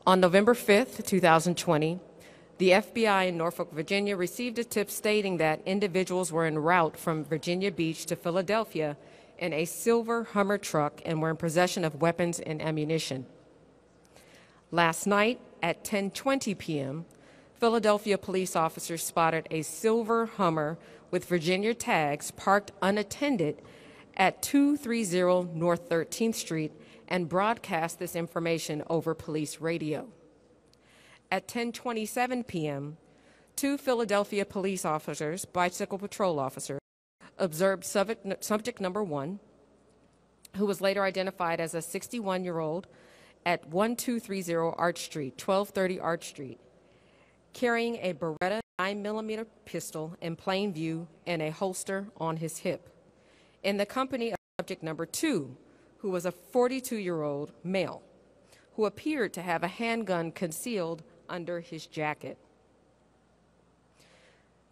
On November 5th, 2020, the FBI in Norfolk, Virginia received a tip stating that individuals were en route from Virginia Beach to Philadelphia in a silver Hummer truck and were in possession of weapons and ammunition. Last night at 10:20 p.m., Philadelphia police officers spotted a silver Hummer with Virginia tags parked unattended at 230 North 13th Street and broadcast this information over police radio. At 10:27 p.m., two Philadelphia police officers, bicycle patrol officers, observed subject number 1, who was later identified as a 61-year-old at 1230 Arch Street, 1230 Arch Street, carrying a Beretta 9mm pistol in plain view and a holster on his hip, in the company of subject number 2, who was a 42-year-old male, who appeared to have a handgun concealed under his jacket.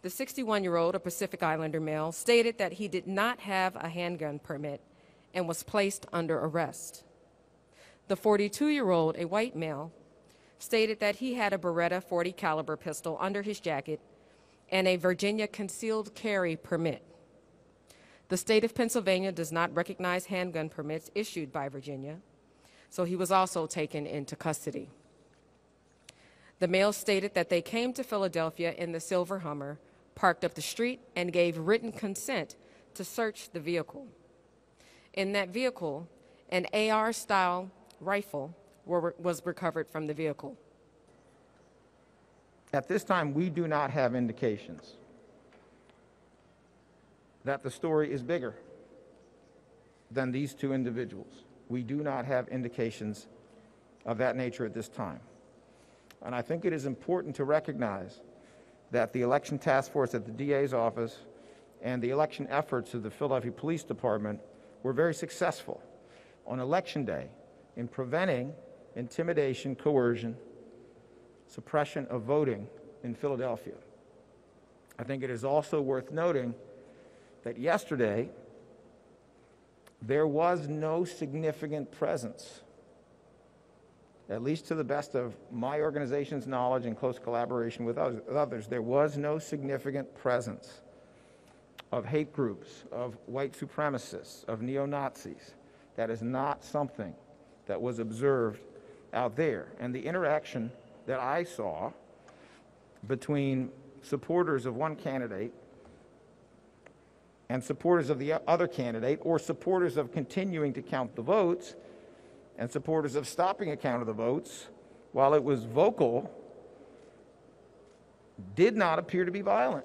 The 61-year-old, a Pacific Islander male, stated that he did not have a handgun permit and was placed under arrest. The 42-year-old, a white male, stated that he had a Beretta .40 caliber pistol under his jacket and a Virginia concealed carry permit. The state of Pennsylvania does not recognize handgun permits issued by Virginia, so he was also taken into custody. The male stated that they came to Philadelphia in the silver Hummer, parked up the street, and gave written consent to search the vehicle. In that vehicle, an AR-style rifle was recovered from the vehicle. At this time, we do not have indications that the story is bigger than these two individuals. We do not have indications of that nature at this time. And I think it is important to recognize that the election task force at the DA's office and the election efforts of the Philadelphia Police Department were very successful on Election Day in preventing intimidation, coercion, suppression of voting in Philadelphia. I think it is also worth noting that yesterday there was no significant presence, at least to the best of my organization's knowledge and close collaboration with others, there was no significant presence of hate groups, of white supremacists, of neo-Nazis. That is not something that was observed out there. And the interaction that I saw between supporters of one candidate and supporters of the other candidate, or supporters of continuing to count the votes and supporters of stopping a count of the votes, while it was vocal, did not appear to be violent.